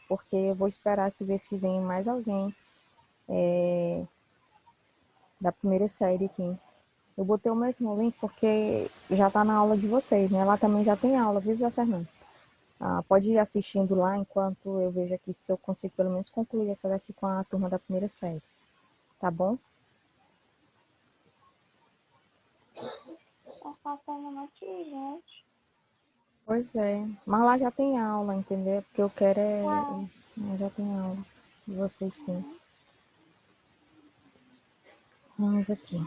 porque eu vou esperar que ver se vem mais alguém da primeira série aqui. Eu botei o mesmo link porque já está na aula de vocês, né? Lá também já tem aula, viu, Zé Fernando? Pode ir assistindo lá enquanto eu vejo aqui se eu consigo pelo menos concluir essa daqui com a turma da primeira série. Tá bom? Tá faltando um monte de gente. Pois é. Mas lá já tem aula, entendeu? Porque eu quero Uau. Já tem aula. E vocês têm. Uhum. Vamos aqui.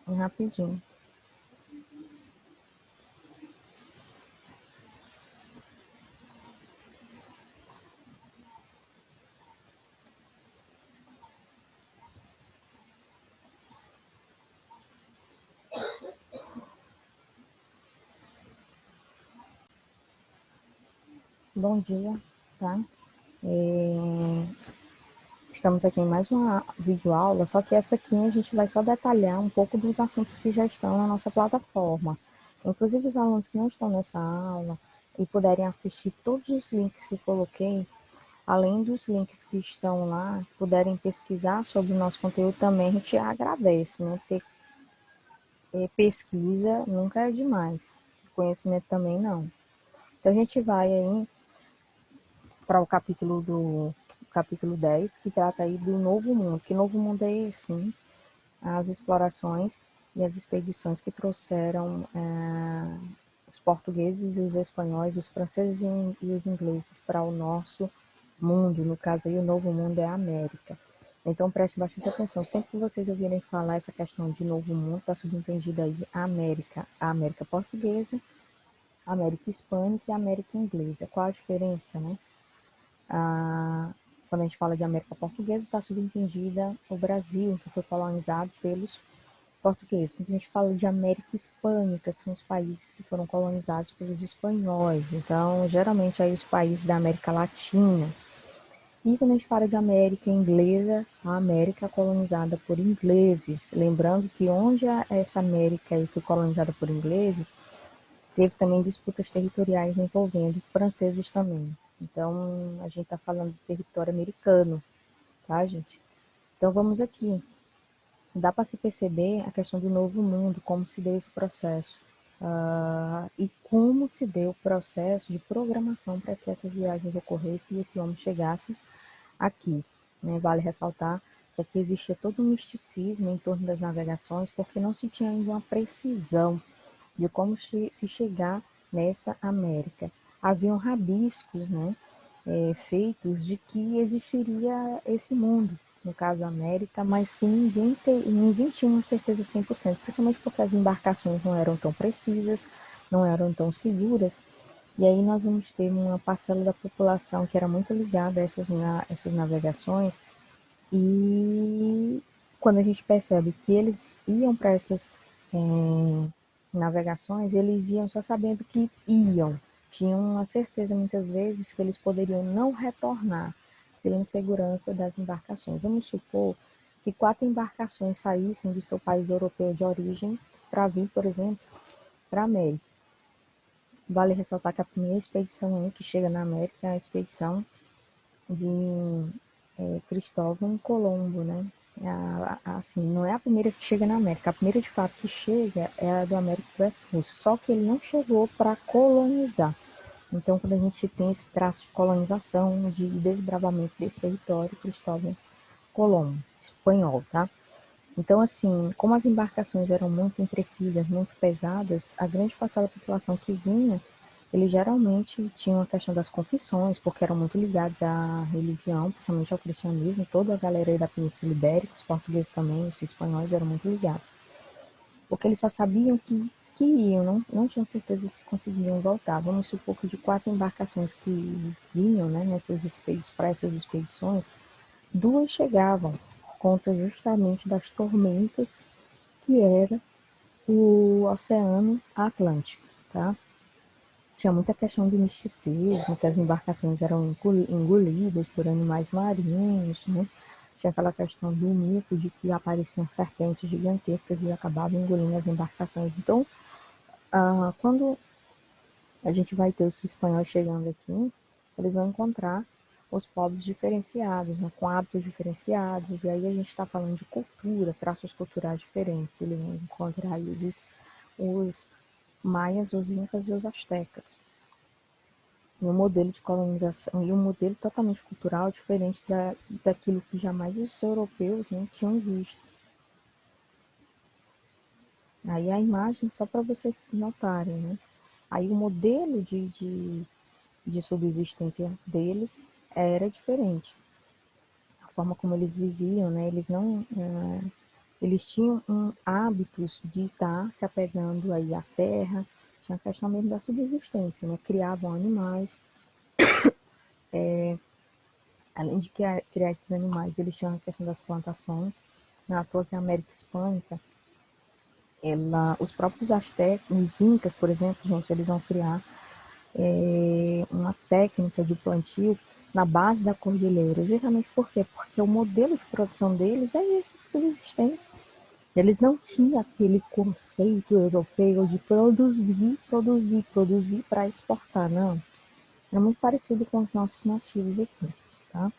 Rapidinho. Bom dia, tá? Estamos aqui em mais uma videoaula, só que essa aqui a gente vai só detalhar um pouco dos assuntos que já estão na nossa plataforma. Inclusive os alunos que não estão nessa aula e puderem assistir todos os links que eu coloquei, além dos links que estão lá, puderem pesquisar sobre o nosso conteúdo também, a gente agradece, né? Porque pesquisa nunca é demais, conhecimento também não. Então a gente vai aí para o capítulo 10, que trata aí do Novo Mundo. Que Novo Mundo é esse? Hein? As explorações e as expedições que trouxeram os portugueses e os espanhóis, os franceses e os ingleses para o nosso mundo. No caso aí, o Novo Mundo é a América. Então preste bastante atenção. Sempre que vocês ouvirem falar essa questão de Novo Mundo, está subentendida aí a América portuguesa, a América hispânica e a América inglesa. Qual a diferença, né? Quando a gente fala de América Portuguesa, está subentendida o Brasil, que foi colonizado pelos portugueses. Quando a gente fala de América Hispânica, são os países que foram colonizados pelos espanhóis. Então, geralmente, aí os países da América Latina. E quando a gente fala de América Inglesa, a América colonizada por ingleses. Lembrando que onde essa América aí foi colonizada por ingleses, teve também disputas territoriais envolvendo franceses também. Então, a gente está falando do território americano, tá, gente? Então, vamos aqui. Dá para se perceber a questão do novo mundo, como se deu esse processo. E como se deu o processo de programação para que essas viagens ocorressem e esse homem chegasse aqui. Né? Vale ressaltar que aqui existia todo um misticismo em torno das navegações, porque não se tinha ainda uma precisão de como se chegar nessa América. Haviam rabiscos, né, feitos de que existiria esse mundo, no caso a América, mas que ninguém tinha uma certeza 100%, principalmente porque as embarcações não eram tão precisas, não eram tão seguras. E aí nós vamos ter uma parcela da população que era muito ligada a essas navegações, e quando a gente percebe que eles iam para essas navegações, eles iam só sabendo que iam. Tinham uma certeza, muitas vezes, que eles poderiam não retornar pela insegurança das embarcações. Vamos supor que 4 embarcações saíssem do seu país europeu de origem para vir, por exemplo, para a América. Vale ressaltar que a primeira expedição que chega na América é a expedição de Cristóvão Colombo, né? Assim, não é a primeira que chega na América, a primeira de fato que chega é a do América Vespucci, só que ele não chegou para colonizar. Então, quando a gente tem esse traço de colonização, de desbravamento desse território, Cristóvão Colombo, espanhol, tá? Então, assim, como as embarcações eram muito imprecisas, muito pesadas, a grande parcela da população que vinha, eles geralmente tinham a questão das confissões, porque eram muito ligados à religião, principalmente ao cristianismo. Toda a galera aí da Península Ibérica, os portugueses também, os espanhóis eram muito ligados. Porque eles só sabiam que iam, não tinham certeza se conseguiriam voltar. Vamos supor que de 4 embarcações que vinham, né, para essas expedições, 2 chegavam, por conta justamente das tormentas que era o Oceano Atlântico, tá? Tinha muita questão de misticismo, que as embarcações eram engolidas por animais marinhos, né? tinha aquela questão do mito de que apareciam serpentes gigantescas e acabavam engolindo as embarcações. Então, quando a gente vai ter os espanhóis chegando aqui, eles vão encontrar os povos diferenciados, né, com hábitos diferenciados, e aí a gente está falando de cultura, traços culturais diferentes. Eles vão encontrar os maias, os incas e os astecas. E um modelo de colonização e um modelo totalmente cultural diferente daquilo que jamais os europeus, né, tinham visto. Aí a imagem, só para vocês notarem, né? Aí o modelo de subsistência deles era diferente. A forma como eles viviam, né? Eles não, eles tinham hábitos de estar se apegando aí à terra, tinha a questão mesmo da subsistência, né? Criavam animais, além de criar esses animais, eles tinham a questão das plantações. Na toa que a América Hispânica, os próprios astecas, os incas, por exemplo, gente, eles vão criar uma técnica de plantio na base da cordilheira. Justamente por quê? Porque o modelo de produção deles é esse de subsistência. Eles não tinham aquele conceito europeu de produzir, produzir, produzir para exportar, não. É muito parecido com os nossos nativos aqui, tá?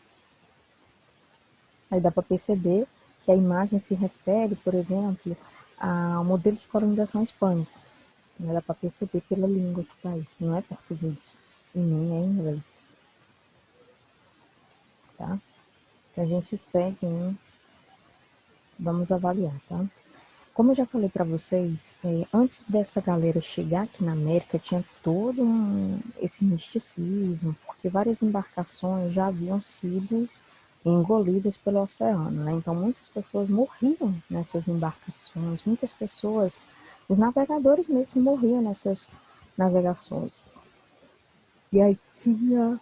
Aí dá para perceber que a imagem se refere, por exemplo, ao modelo de colonização hispânica. Dá para perceber pela língua que está aí. Não é português e nem é inglês. Tá? Então a gente segue, né? Vamos avaliar, tá? Como eu já falei para vocês, antes dessa galera chegar aqui na América, tinha todo esse misticismo, porque várias embarcações já haviam sido engolidas pelo oceano, né? Então muitas pessoas morriam nessas embarcações, muitas pessoas, os navegadores mesmo morriam nessas navegações. E aí tinha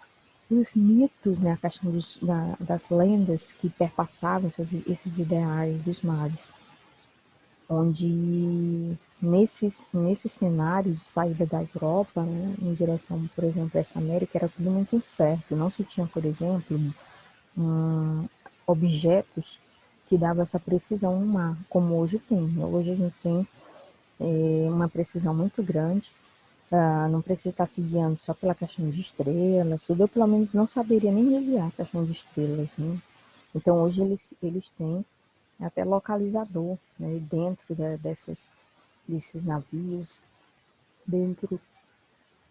os mitos, né, a questão das lendas que perpassavam esses ideais dos mares, onde nesse cenário de saída da Europa, né, em direção, por exemplo, a essa América, era tudo muito incerto. Não se tinha, por exemplo, objetos que davam essa precisão no mar, como hoje tem. Hoje a gente tem uma precisão muito grande. Não precisa estar se guiando só pela questão de estrelas, tudo. Eu, pelo menos, não saberia nem desviar a questão de estrelas, né? Então, hoje eles têm até localizador, né, dentro desses navios, dentro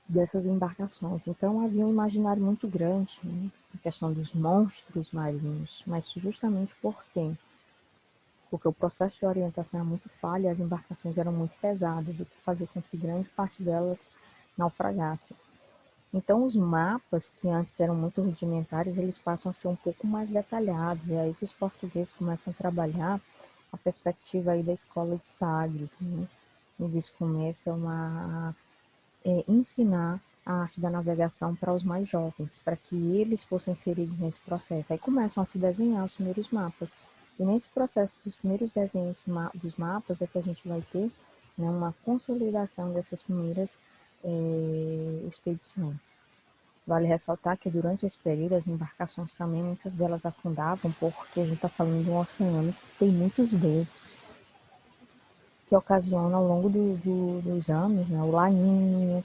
dessas embarcações. Então, havia um imaginário muito grande, né, a questão dos monstros marinhos, mas justamente por quê? Porque o processo de orientação é muito falho e as embarcações eram muito pesadas, o que fazia com que grande parte delas naufragassem. Então, os mapas, que antes eram muito rudimentares, eles passam a ser um pouco mais detalhados. É aí que os portugueses começam a trabalhar a perspectiva aí da escola de Sagres, né? Eles começam a ensinar a arte da navegação para os mais jovens, para que eles fossem inseridos nesse processo. Aí começam a se desenhar os primeiros mapas. E nesse processo dos primeiros desenhos dos mapas é que a gente vai ter, né, uma consolidação dessas primeiras expedições. Vale ressaltar que durante esse período as embarcações também, muitas delas afundavam, porque a gente está falando de um oceano que tem muitos ventos, que ocasiona ao longo dos anos, né, o Laninha,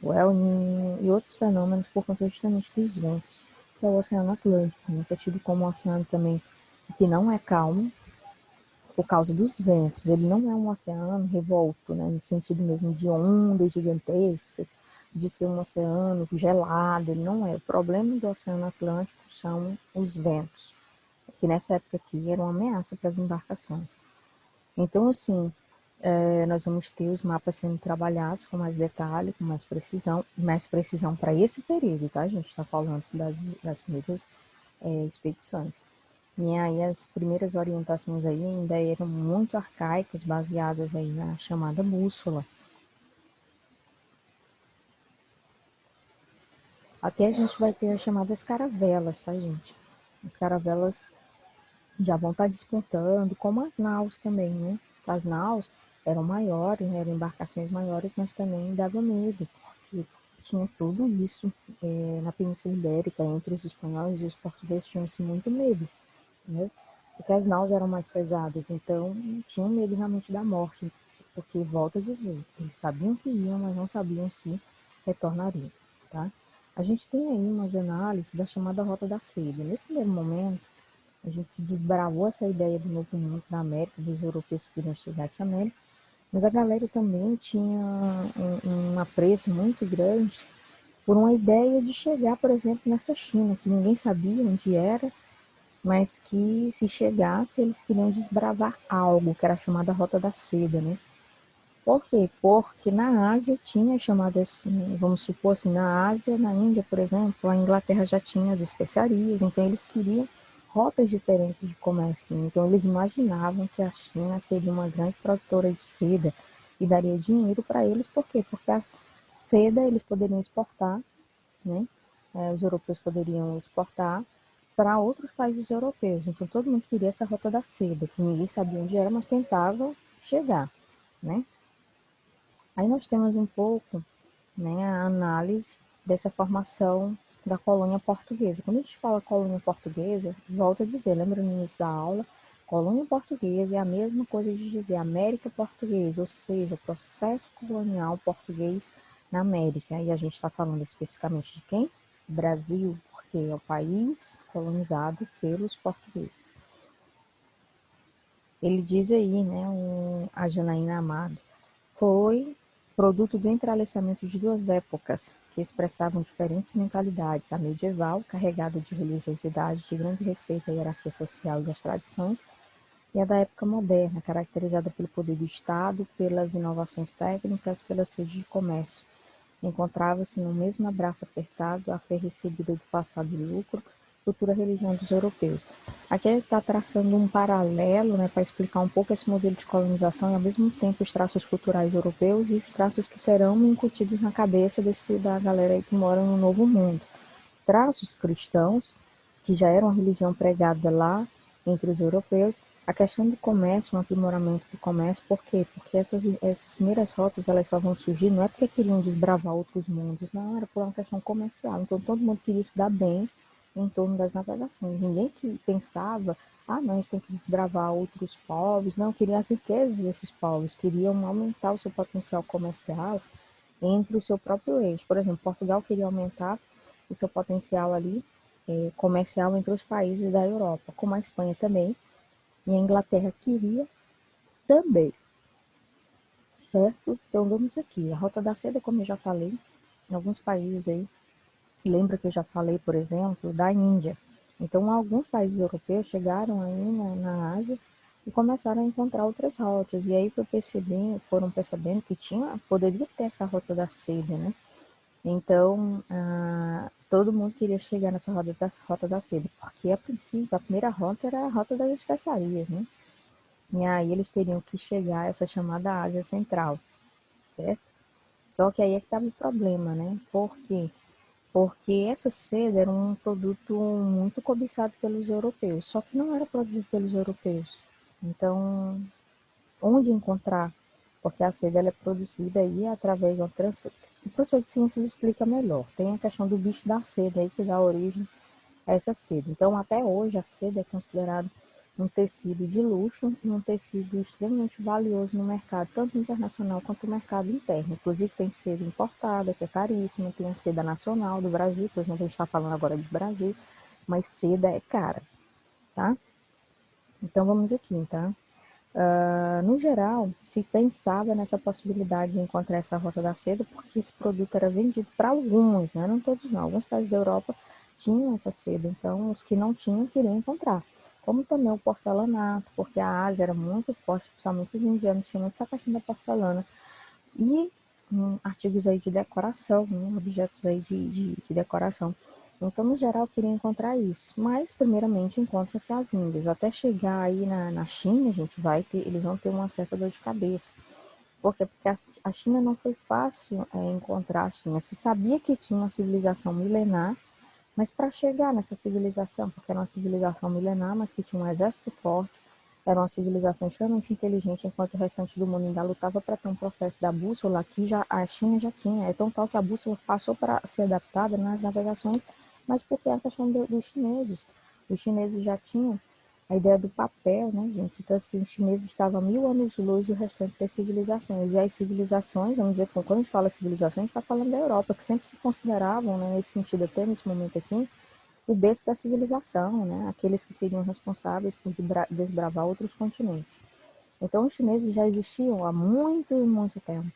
o El Niño e outros fenômenos por conta justamente dos ventos, que é o Oceano Atlântico, né, que é tido como um oceano também que não é calmo, por causa dos ventos. Ele não é um oceano revolto, né, no sentido mesmo de ondas gigantescas, de ser um oceano gelado. Ele não é. O problema do Oceano Atlântico são os ventos, que nessa época aqui eram uma ameaça para as embarcações. Então, assim, nós vamos ter os mapas sendo trabalhados com mais detalhe, com mais precisão para esse período, tá? A gente está falando das primeiras expedições. E aí as primeiras orientações aí ainda eram muito arcaicas, baseadas aí na chamada bússola. Até a gente vai ter as chamadas caravelas, tá, gente? As caravelas já vão estar despontando, como as naus também, né? As naus eram maiores, né? Eram embarcações maiores, mas também dava medo, porque tinha tudo isso na Península Ibérica, entre os espanhóis e os portugueses tinham-se muito medo, né? porque as náuseas eram mais pesadas, então tinham medo realmente da morte, porque, volto a dizer, eles sabiam que iam, mas não sabiam se retornariam, tá? A gente tem aí umas análises da chamada Rota da Seda. Nesse primeiro momento, a gente desbravou essa ideia do novo mundo da América, dos europeus que queriam chegar a essa América, mas a galera também tinha um apreço muito grande por uma ideia de chegar, por exemplo, nessa China, que ninguém sabia onde era, mas que se chegasse, eles queriam desbravar algo, que era a chamada Rota da Seda, né? Por quê? Porque na Ásia tinha chamadas, vamos supor assim, na Ásia, na Índia, por exemplo, a Inglaterra já tinha as especiarias, então eles queriam rotas diferentes de comércio. Então eles imaginavam que a China seria uma grande produtora de seda e daria dinheiro para eles. Por quê? Porque a seda eles poderiam exportar, né? Os europeus poderiam exportar para outros países europeus. Então todo mundo queria essa rota da seda, que ninguém sabia onde era, mas tentava chegar, né? Aí nós temos um pouco, né, a análise dessa formação da colônia portuguesa. Quando a gente fala colônia portuguesa, volto a dizer, lembra no início da aula, colônia portuguesa é a mesma coisa de dizer América Portuguesa, ou seja, processo colonial português na América. E a gente está falando especificamente de quem? Brasil, porque é o país colonizado pelos portugueses. Ele diz aí, né, a Janaína Amado, foi produto do entrelaçamento de duas épocas que expressavam diferentes mentalidades, a medieval, carregada de religiosidade, de grande respeito à hierarquia social e às tradições, e a da época moderna, caracterizada pelo poder do Estado, pelas inovações técnicas, pela sede de comércio. Encontrava-se no mesmo abraço apertado a fé recebida do passado e lucro, cultura religião dos europeus. Aqui ele está traçando um paralelo, né, para explicar um pouco esse modelo de colonização e, ao mesmo tempo, os traços culturais europeus e os traços que serão incutidos na cabeça da galera aí que mora no Novo Mundo. Traços cristãos, que já eram uma religião pregada lá entre os europeus, a questão do comércio, um aprimoramento do comércio, por quê? Porque essas primeiras rotas elas só vão surgir, não é porque queriam desbravar outros mundos, não, era por uma questão comercial. Então todo mundo queria se dar bem em torno das navegações. Ninguém que pensava, ah, não, a gente tem que desbravar outros povos, não, queriam as riquezas desses povos, queriam aumentar o seu potencial comercial entre o seu próprio eixo. Por exemplo, Portugal queria aumentar o seu potencial ali comercial entre os países da Europa, como a Espanha também, e a Inglaterra queria também, certo? Então vamos aqui, a Rota da Seda, como eu já falei, em alguns países aí, lembra que eu já falei, por exemplo, da Índia. Então alguns países europeus chegaram aí na Ásia e começaram a encontrar outras rotas, e aí foram percebendo que poderia ter essa Rota da Seda, né? Então, todo mundo queria chegar nessa rota da seda, porque a princípio a primeira rota era a rota das especiarias, né? E aí eles teriam que chegar a essa chamada Ásia Central, certo? Só que aí é que estava o problema, né? Por quê? Porque essa seda era um produto muito cobiçado pelos europeus, só que não era produzido pelos europeus. Então, onde encontrar? Porque a seda ela é produzida aí através de uma o professor de ciências explica melhor. Tem a questão do bicho da seda aí que dá origem a essa seda. Então, até hoje, a seda é considerada um tecido de luxo e um tecido extremamente valioso no mercado, tanto internacional quanto no mercado interno. Inclusive, tem seda importada, que é caríssima, tem a seda nacional do Brasil, por exemplo, a gente está falando agora de Brasil, mas seda é cara, tá? Então, vamos aqui, tá? No geral, se pensava nessa possibilidade de encontrar essa rota da seda, porque esse produto era vendido para alguns, não eram todos não. Alguns países da Europa tinham essa seda, então os que não tinham queriam encontrar. Como também o porcelanato, porque a Ásia era muito forte, principalmente os indianos tinham muito essa questão da porcelana. E artigos aí de decoração, né, objetos aí de decoração. Então, no geral, eu queria encontrar isso. Mas, primeiramente, encontra-se as Índias. Até chegar aí na China, a gente eles vão ter uma certa dor de cabeça. Por quê? Porque a China não foi fácil encontrar a China. Se sabia que tinha uma civilização milenar, mas para chegar nessa civilização, porque era uma civilização milenar, mas que tinha um exército forte, era uma civilização extremamente inteligente, enquanto o restante do mundo ainda lutava para ter um processo da bússola, que já, a China já tinha. É tão tal que a bússola passou para ser adaptada nas navegações, mas porque é a questão dos chineses. Os chineses já tinham a ideia do papel, né, gente? Então, assim, os chineses estavam a 1000 anos-luz do restante das civilizações. E as civilizações, vamos dizer, quando a gente fala civilizações, a gente está falando da Europa, que sempre se consideravam, né, nesse sentido, até nesse momento aqui, o berço da civilização, né? Aqueles que seriam responsáveis por desbravar outros continentes. Então, os chineses já existiam há muito, muito tempo.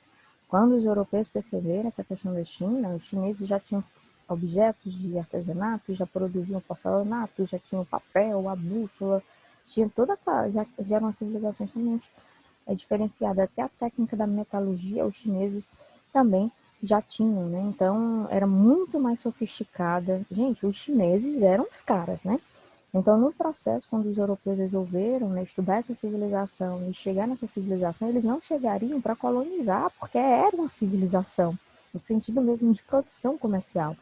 Quando os europeus perceberam essa questão da China, os chineses já tinham objetos de artesanato, já produziam porcelanato, já tinham papel, a bússola, tinha toda aquela, já era uma civilização extremamente diferenciada. Até a técnica da metalurgia, os chineses também já tinham, né? Então, era muito mais sofisticada. Gente, os chineses eram os caras, né? Então, no processo, quando os europeus resolveram, né, estudar essa civilização e chegar nessa civilização, eles não chegariam para colonizar, porque era uma civilização, no sentido mesmo de produção comercial.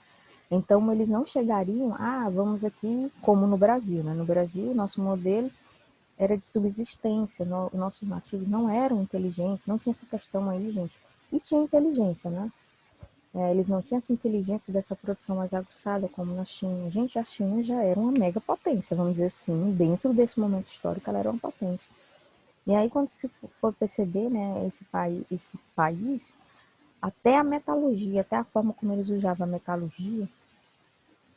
Então, eles não chegariam, vamos aqui, como no Brasil, né? No Brasil, nosso modelo era de subsistência, nossos nativos não eram inteligentes, não tinha essa questão aí, gente. E tinha inteligência, né? Eles não tinham essa inteligência dessa produção mais aguçada como na China. Gente, a China já era uma mega potência, vamos dizer assim, dentro desse momento histórico ela era uma potência. E aí quando se for perceber, né, esse país, até a metalurgia, até a forma como eles usavam a metalurgia,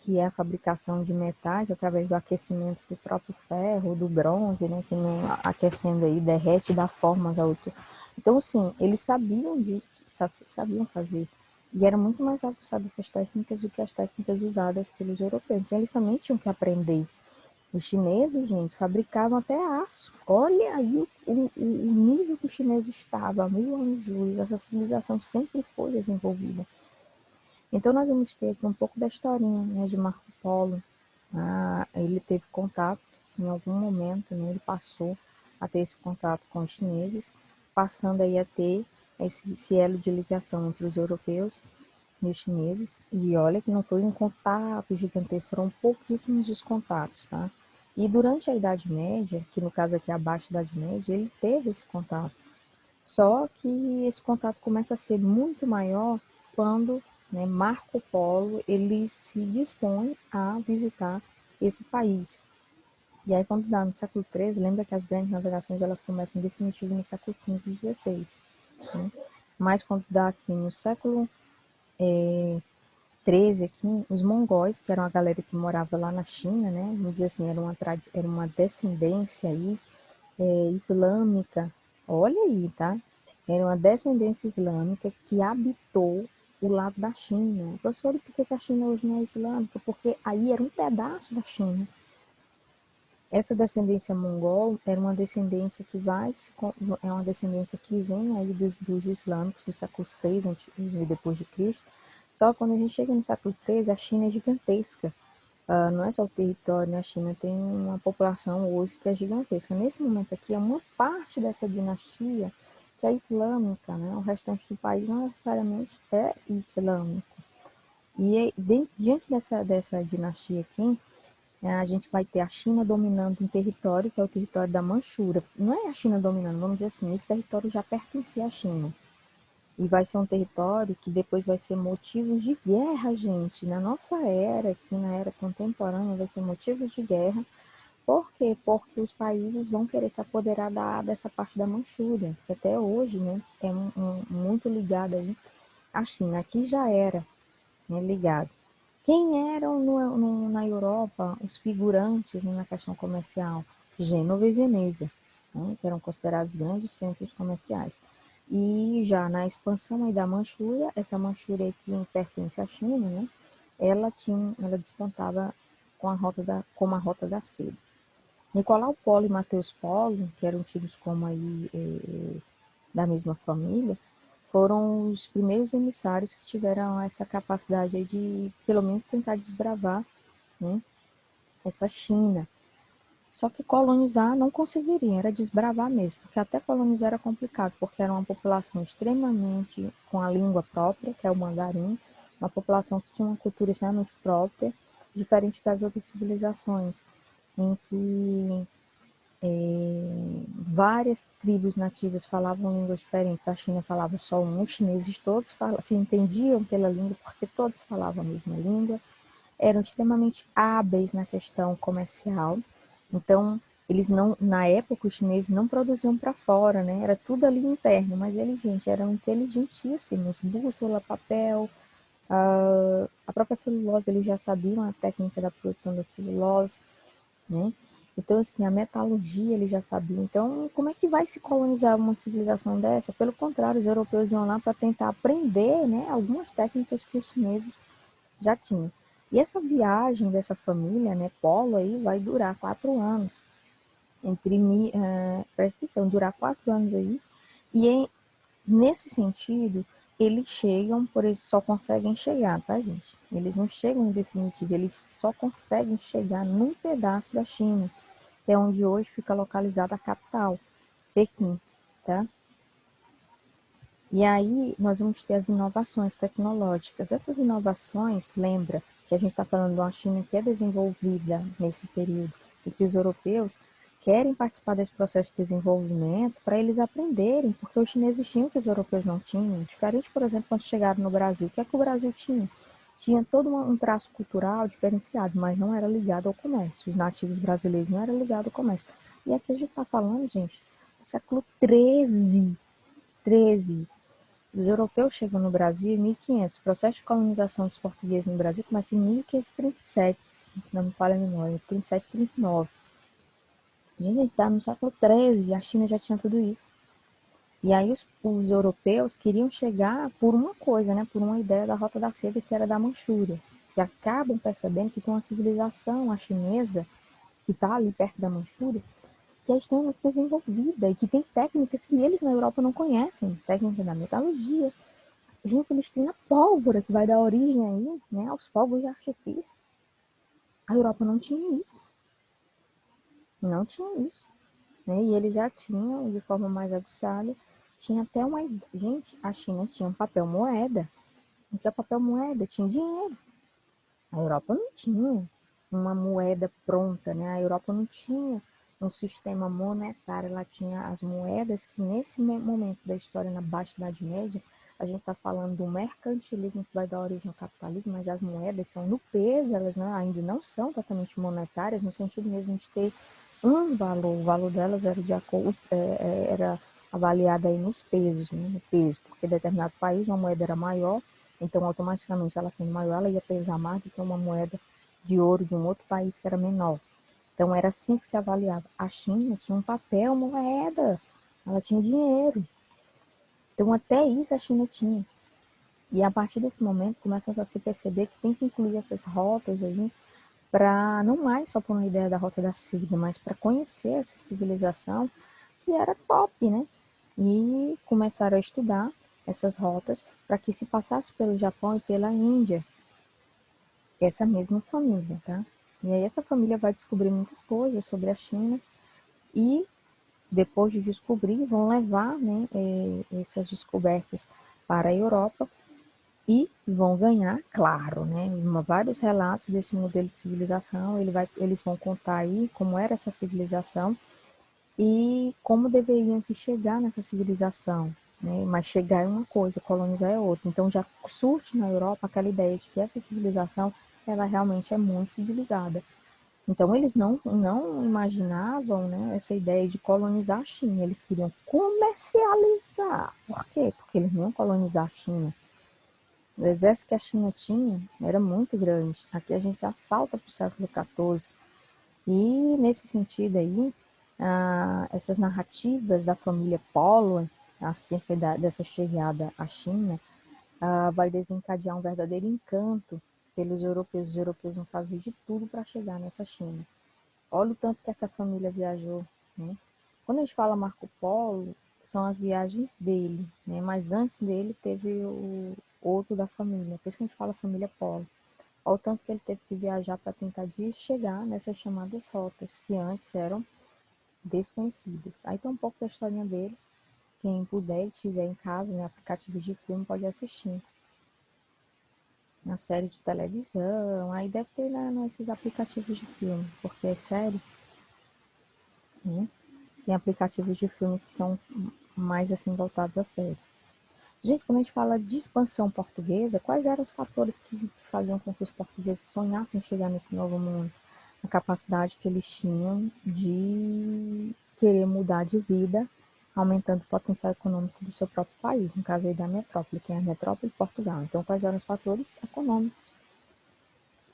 que é a fabricação de metais através do aquecimento do próprio ferro, do bronze, né, que não, aquecendo aí derrete e dá formas a outro. Então, sim, eles sabiam fazer. E era muito mais aguçado essas técnicas do que as técnicas usadas pelos europeus. Então, eles também tinham que aprender. Os chineses, gente, fabricavam até aço. Olha aí o nível que os chineses estavam, há 1000 anos de luz. Essa civilização sempre foi desenvolvida. Então, nós vamos ter aqui um pouco da historinha, né, de Marco Polo. Ele teve contato em algum momento, né, ele passou a ter esse contato com os chineses, passando aí a ter esse elo de ligação entre os europeus e os chineses. E olha que não foi um contato gigantesco, foram pouquíssimos os contatos, tá? E durante a Idade Média, que no caso aqui é abaixo da Idade Média, ele teve esse contato. Só que esse contato começa a ser muito maior quando, né, Marco Polo ele se dispõe a visitar esse país. E aí quando dá no século XIII, lembra que as grandes navegações elas começam em definitivo no século XV e XVI. Né? Mas quando dá aqui no século XIII, aqui, os mongóis, que eram a galera que morava lá na China, né, vamos dizer assim, era uma descendência aí islâmica, olha aí, tá? Era uma descendência islâmica que habitou o lado da China. Professor, por que a China hoje não é islâmica? Porque aí era um pedaço da China. Essa descendência mongol era uma descendência que é uma descendência que vem aí dos islâmicos do século VI e depois de Cristo. Só que quando a gente chega no século XIII, a China é gigantesca. Não é só o território, né? A China tem uma população hoje que é gigantesca. Nesse momento aqui, é uma parte dessa dinastia que é islâmica, né? O restante do país não necessariamente é islâmico. E diante dessa dinastia aqui, a gente vai ter a China dominando um território, que é o território da Manchúria. Não é a China dominando, vamos dizer assim, esse território já pertencia à China. E vai ser um território que depois vai ser motivo de guerra, gente. Na nossa era, aqui na era contemporânea, vai ser motivo de guerra. Por quê? Porque os países vão querer se apoderar dessa parte da Manchúria, que até hoje, né, é muito ligada aí à China. Aqui já era, né, ligado. Quem eram na Europa os figurantes, né, na questão comercial? Gênova e Veneza, né, que eram considerados grandes centros comerciais. E já na expansão aí da Manchúria, essa Manchúria que pertence à China, né, ela despontava como a rota da seda. Nicolau Polo e Mateus Polo, que eram tidos como aí da mesma família, foram os primeiros emissários que tiveram essa capacidade aí de, pelo menos, tentar desbravar, né, essa China. Só que colonizar não conseguiriam, era desbravar mesmo, porque até colonizar era complicado, porque era uma população extremamente com a língua própria, que é o mandarim, uma população que tinha uma cultura extremamente própria, diferente das outras civilizações, em que várias tribos nativas falavam línguas diferentes. A China falava só um, os chineses todos se entendiam pela língua porque todos falavam a mesma língua, eram extremamente hábeis na questão comercial. Então, Eles não, na época, os chineses não produziam para fora, né? Era tudo ali interno, mas eles, gente, eram inteligentíssimos. Bússola, papel, a própria celulose, eles já sabiam a técnica da produção da celulose, né? Então, assim, a metalurgia eles já sabiam. Então, como é que vai se colonizar uma civilização dessa? Pelo contrário, os europeus iam lá para tentar aprender, né, algumas técnicas que os chineses já tinham. E essa viagem dessa família, né, Polo aí, vai durar 4 anos. Presta atenção, durar 4 anos aí. E nesse sentido, eles chegam, por eles só conseguem chegar, tá, gente? Eles não chegam em definitivo, eles só conseguem chegar num pedaço da China, que é onde hoje fica localizada a capital, Pequim, tá? E aí nós vamos ter as inovações tecnológicas. Essas inovações, lembra que a gente está falando de uma China que é desenvolvida nesse período e que os europeus querem participar desse processo de desenvolvimento para eles aprenderem, porque os chineses tinham que os europeus não tinham. Diferente, por exemplo, quando chegaram no Brasil. O que é que o Brasil tinha? Tinha todo um traço cultural diferenciado, mas não era ligado ao comércio. Os nativos brasileiros não eram ligados ao comércio. E aqui a gente está falando, gente, do século XIII. 13. Os europeus chegam no Brasil em 1500. O processo de colonização dos portugueses no Brasil começa em 1537, se não me falha a memória, 37, 39. A gente está no século XIII, a China já tinha tudo isso. E aí os europeus queriam chegar por uma coisa, né, por uma ideia da Rota da Seda, que era da Manchúria. E acabam percebendo que tem uma civilização, a chinesa, que está ali perto da Manchúria, que é extremamente desenvolvida e que tem técnicas que eles na Europa não conhecem. Técnica da metalurgia. Gente, eles têm a pólvora que vai dar origem aí, né, aos fogos de artifício. A Europa não tinha isso. Não tinha isso. Né? E eles já tinham, de forma mais aguçada, tinha até uma... Gente, a China tinha um papel moeda. O que é papel moeda? Tinha dinheiro. A Europa não tinha uma moeda pronta, né? A Europa não tinha um sistema monetário, ela tinha as moedas que nesse momento da história, na Baixa Idade Média, a gente está falando do mercantilismo que vai dar origem ao capitalismo, mas as moedas são no peso, elas ainda não são totalmente monetárias, no sentido mesmo de ter um valor, o valor delas era de acordo, era avaliada aí nos pesos, né, no peso, porque determinado país uma moeda era maior, então automaticamente ela sendo maior, ela ia pesar mais do que uma moeda de ouro de um outro país que era menor. Então era assim que se avaliava. A China tinha um papel moeda, ela tinha dinheiro. Então até isso a China tinha. E a partir desse momento começa a se perceber que tem que incluir essas rotas aí para não mais só por uma ideia da Rota da Seda, mas para conhecer essa civilização que era top, né? E começaram a estudar essas rotas para que se passasse pelo Japão e pela Índia, essa mesma família, tá? E aí essa família vai descobrir muitas coisas sobre a China e depois de descobrir vão levar, né, essas descobertas para a Europa e vão ganhar, claro, né, vários relatos desse modelo de civilização. Eles vão contar aí como era essa civilização e como deveriam se chegar nessa civilização, né? Mas chegar é uma coisa, colonizar é outra. Então já surge na Europa aquela ideia de que essa civilização ela realmente é muito civilizada. Então eles não imaginavam, né, essa ideia de colonizar a China, eles queriam comercializar. Por quê? Porque eles não iam colonizar a China. O exército que a China tinha era muito grande. Aqui a gente já salta para o século XIV. E nesse sentido aí, essas narrativas da família Polo acerca dessa chegada à China vai desencadear um verdadeiro encanto pelos europeus. Os europeus vão fazer de tudo para chegar nessa China. Olha o tanto que essa família viajou, né? Quando a gente fala Marco Polo, são as viagens dele, né? Mas antes dele teve o outro da família, por isso que a gente fala família Polo. Olha o tanto que ele teve que viajar para tentar chegar nessas chamadas rotas, que antes eram desconhecidas. Aí tem um pouco da historinha dele. Quem puder e tiver em casa, né, aplicativos de filme, pode assistir. Na série de televisão, aí deve ter nesses aplicativos de filme, porque é série, né? Tem aplicativos de filme que são mais assim voltados a série. Gente, quando a gente fala de expansão portuguesa, quais eram os fatores que faziam com que os portugueses sonhassem chegar nesse novo mundo? a capacidade que eles tinham de querer mudar de vida, aumentando o potencial econômico do seu próprio país, no caso aí da metrópole, que é a metrópole de Portugal. Então, quais eram os fatores econômicos?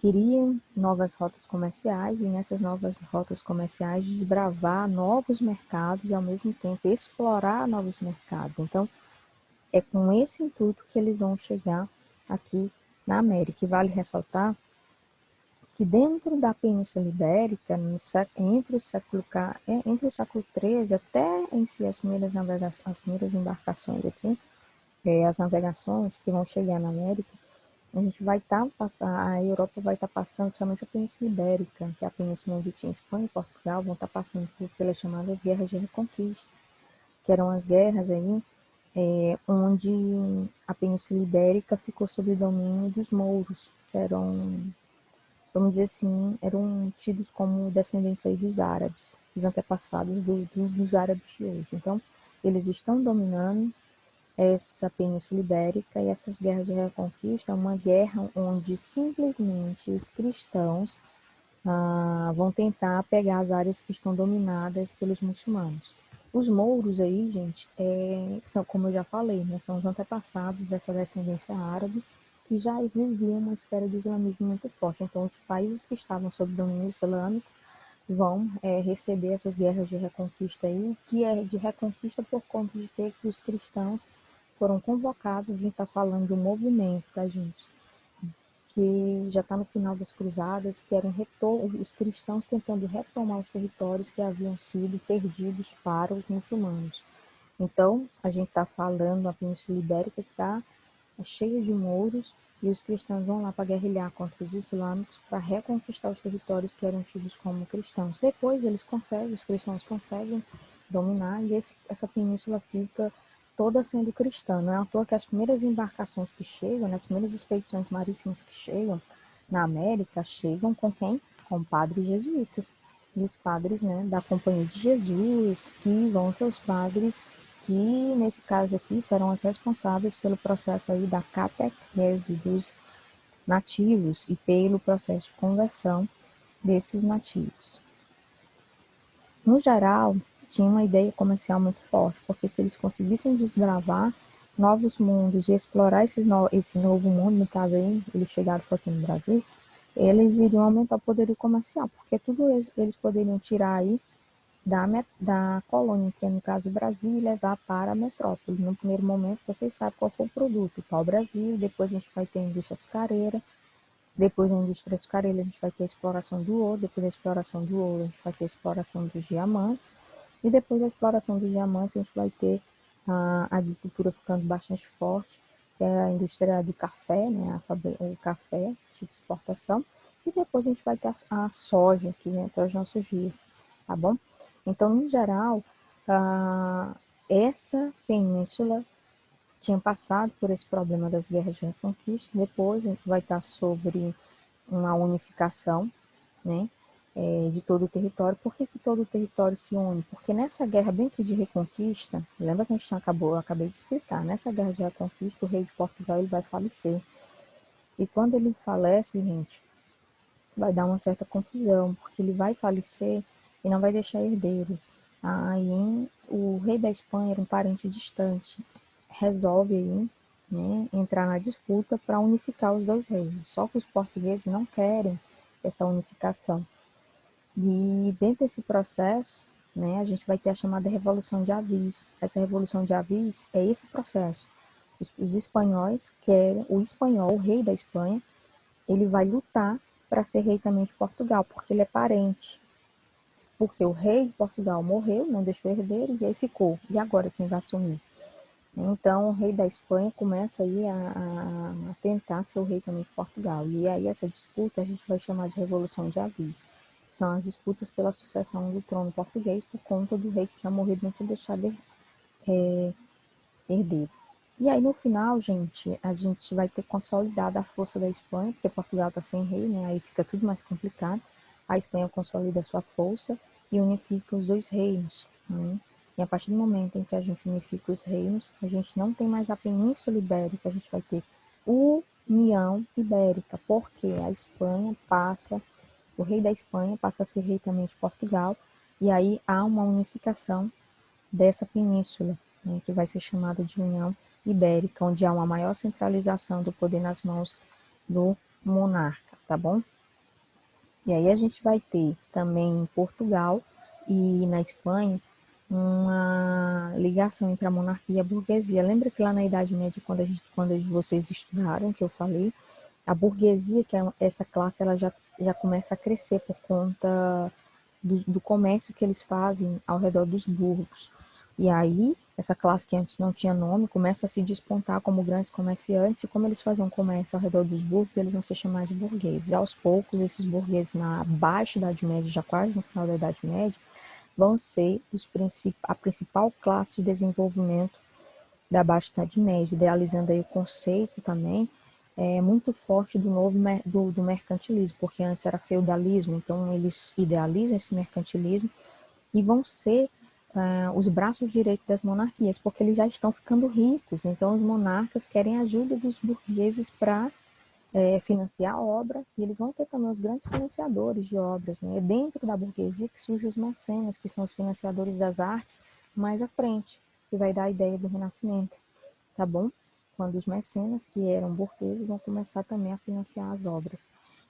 Queriam novas rotas comerciais e nessas novas rotas comerciais desbravar novos mercados e ao mesmo tempo explorar novos mercados. Então, é com esse intuito que eles vão chegar aqui na América. E vale ressaltar que dentro da Península Ibérica, entre o século XIII até em si as primeiras embarcações aqui, as navegações que vão chegar na América, a gente vai a Europa vai estar passando, principalmente a Península Ibérica, que é a península onde tinha Espanha e Portugal, vão estar passando pelas chamadas guerras de reconquista, que eram as guerras aí onde a Península Ibérica ficou sob o domínio dos mouros, que eram, vamos dizer assim, eram tidos como descendentes aí dos árabes, os antepassados dos árabes de hoje. Então, eles estão dominando essa Península Ibérica e essas guerras de reconquista, uma guerra onde simplesmente os cristãos vão tentar pegar as áreas que estão dominadas pelos muçulmanos. Os mouros aí, gente, são, como eu já falei, né, são os antepassados dessa descendência árabe que já viviam uma esfera de islamismo muito forte. Então, os países que estavam sob domínio islâmico vão receber essas guerras de reconquista aí, que é de reconquista por conta de ter que os cristãos foram convocados. A gente está falando de um movimento, tá, gente? Que já está no final das cruzadas, que eram os cristãos tentando retomar os territórios que haviam sido perdidos para os muçulmanos. Então, a gente está falando da Península Ibérica que está cheia de mouros e os cristãos vão lá para guerrilhar contra os islâmicos para reconquistar os territórios que eram tidos como cristãos. Depois os cristãos conseguem dominar e essa península fica toda sendo cristã. Não é à toa que as primeiras embarcações que chegam, né, as primeiras expedições marítimas que chegam na América, chegam com quem? Com padres jesuítas. E os padres, né, da Companhia de Jesus, que vão ser os padres que, nesse caso aqui, serão os responsáveis pelo processo aí da catequese dos nativos e pelo processo de conversão desses nativos. No geral, tinha uma ideia comercial muito forte, porque se eles conseguissem desbravar novos mundos e explorar esse novo mundo, no caso aí, eles chegaram aqui no Brasil, eles iriam aumentar o poderio comercial, porque tudo eles poderiam tirar aí da colônia, que é no caso o Brasil, e levar para a metrópole. No primeiro momento, vocês sabem qual foi o produto, o pau-brasil, depois a gente vai ter a indústria açucareira, depois da indústria açucareira a gente vai ter a exploração do ouro, depois da exploração do ouro a gente vai ter a exploração dos diamantes, e depois da exploração dos diamantes a gente vai ter a agricultura ficando bastante forte, que é a indústria do café, né, o café, tipo exportação, e depois a gente vai ter a soja, que entra aos nossos dias, tá bom? Então, em geral, essa península tinha passado por esse problema das guerras de reconquista. Depois a gente vai estar sobre uma unificação, né, de todo o território. Por que todo o território se une? Porque nessa guerra bem que de reconquista, lembra que a gente acabei de explicar, nessa guerra de reconquista o rei de Portugal ele vai falecer. E quando ele falece, gente, vai dar uma certa confusão, porque ele vai falecer e não vai deixar herdeiro. Aí o rei da Espanha era um parente distante, resolve aí, né, entrar na disputa para unificar os dois reinos. Só que os portugueses não querem essa unificação. E dentro desse processo, né, a gente vai ter a chamada Revolução de Avis. Essa Revolução de Avis é esse processo. Os espanhóis querem, o rei da Espanha, ele vai lutar para ser rei também de Portugal, porque ele é parente. Porque o rei de Portugal morreu, não deixou herdeiro, e aí ficou. E agora quem vai assumir? Então o rei da Espanha começa aí a tentar ser o rei também de Portugal. E aí essa disputa a gente vai chamar de Revolução de Avis. São as disputas pela sucessão do trono português por conta do rei que já morreu e não tinha deixado herdeiro. E aí no final, gente, a gente vai ter consolidado a força da Espanha, porque Portugal está sem rei, né? Aí fica tudo mais complicado. A Espanha consolida a sua força e unifica os dois reinos, né? E a partir do momento em que a gente unifica os reinos, a gente não tem mais a Península Ibérica, a gente vai ter União Ibérica, porque a Espanha passa o rei da Espanha passa a ser rei também de Portugal, e aí há uma unificação dessa península, né, que vai ser chamada de União Ibérica, onde há uma maior centralização do poder nas mãos do monarca, tá bom? E aí a gente vai ter também em Portugal e na Espanha uma ligação entre a monarquia e a burguesia. Lembra que lá na Idade Média, quando vocês estudaram, que eu falei, a burguesia, que é essa classe, ela já começa a crescer por conta do comércio que eles fazem ao redor dos burgos. E aí, essa classe que antes não tinha nome, começa a se despontar como grandes comerciantes, e como eles faziam comércio ao redor dos burgos, eles vão ser chamados de burgueses. E aos poucos, esses burgueses, na baixa Idade Média, já quase no final da Idade Média, vão ser a principal classe de desenvolvimento da Baixa Idade Média, idealizando aí o conceito também muito forte do mercantilismo, porque antes era feudalismo, então eles idealizam esse mercantilismo e vão ser os braços direitos das monarquias, porque eles já estão ficando ricos, então os monarcas querem a ajuda dos burgueses para financiar a obra, e eles vão ter também os grandes financiadores de obras, né? É dentro da burguesia que surgem os mecenas, que são os financiadores das artes mais à frente, que vai dar a ideia do Renascimento, tá bom? Quando os mecenas, que eram burgueses, vão começar também a financiar as obras.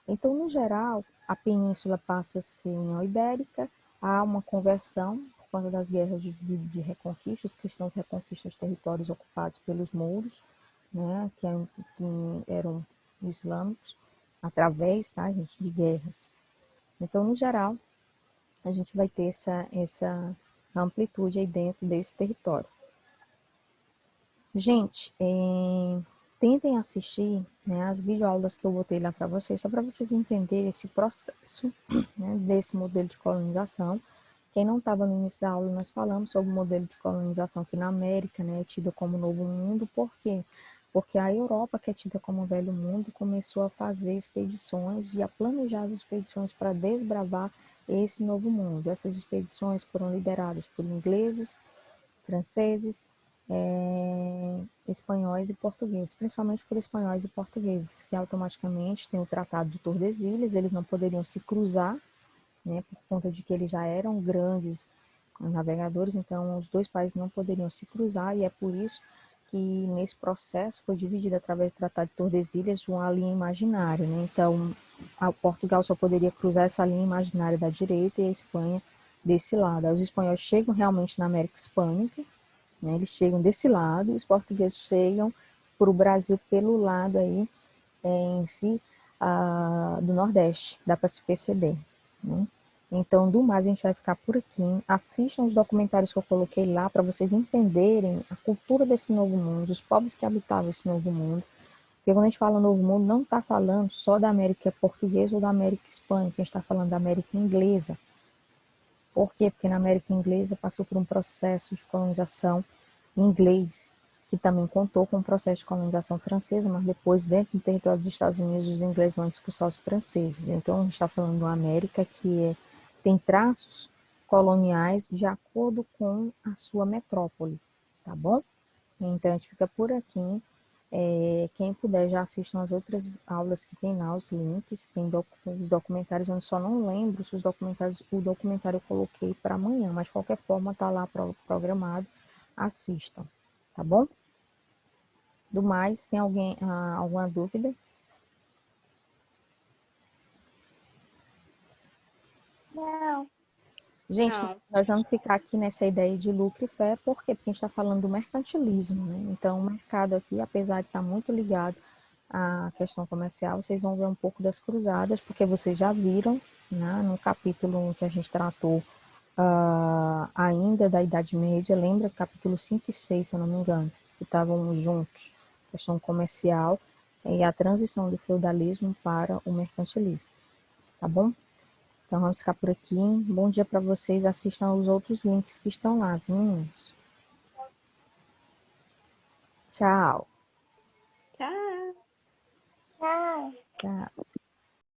Então, no geral, a península passa a ser União Ibérica, há uma conversão por conta das guerras de reconquista, os cristãos reconquistam os territórios ocupados pelos mouros, né, que eram islâmicos, através, tá, gente, de guerras. Então, no geral, a gente vai ter essa amplitude aí dentro desse território. Gente, tentem assistir, né, as videoaulas que eu botei lá para vocês, só para vocês entenderem esse processo, né, desse modelo de colonização. Quem não estava no início da aula, nós falamos sobre o modelo de colonização aqui na América, né, tido como Novo Mundo. Por quê? Porque a Europa, que é tida como Velho Mundo, começou a fazer expedições e a planejar as expedições para desbravar esse Novo Mundo. Essas expedições foram lideradas por ingleses, franceses, espanhóis e portugueses, principalmente por espanhóis e portugueses, que automaticamente tem o Tratado de Tordesilhas, eles não poderiam se cruzar, né, por conta de que eles já eram grandes navegadores, então os dois países não poderiam se cruzar, e é por isso que nesse processo foi dividido através do Tratado de Tordesilhas uma linha imaginária, né? Então Portugal só poderia cruzar essa linha imaginária da direita e a Espanha desse lado. Aí os espanhóis chegam realmente na América Hispânica, né? Eles chegam desse lado, e os portugueses chegam para o Brasil pelo lado aí em si do Nordeste, dá para se perceber, né? Então, do mais, a gente vai ficar por aqui. Assistam os documentários que eu coloquei lá para vocês entenderem a cultura desse novo mundo, os povos que habitavam esse novo mundo. Porque quando a gente fala novo mundo, não está falando só da América portuguesa ou da América hispânica, a gente está falando da América inglesa. Por quê? Porque na América inglesa passou por um processo de colonização inglês, que também contou com o processo de colonização francesa, mas depois, dentro do território dos Estados Unidos, os ingleses vão expulsar os franceses. Então, a gente está falando de uma América que tem traços coloniais de acordo com a sua metrópole, tá bom? Então, a gente fica por aqui. Quem puder, já assistam as outras aulas que tem lá, os links, tem os documentários, eu só não lembro se o documentário eu coloquei para amanhã, mas de qualquer forma está lá programado, assistam, tá bom? Do mais, tem alguma dúvida? Não, Gente, Não. nós vamos ficar aqui nessa ideia de lucro e fé, por quê? Porque a gente está falando do mercantilismo, né? Então, o mercado aqui, apesar de estar muito ligado à questão comercial, vocês vão ver um pouco das cruzadas, porque vocês já viram, né, no capítulo que a gente tratou ainda da Idade Média, lembra? Capítulo 5 e 6, se eu não me engano, que estavam juntos, questão comercial e a transição do feudalismo para o mercantilismo, tá bom? Então vamos ficar por aqui. Bom dia para vocês. Assistam os outros links que estão lá, viu? Tchau. Tchau. não. Tchau.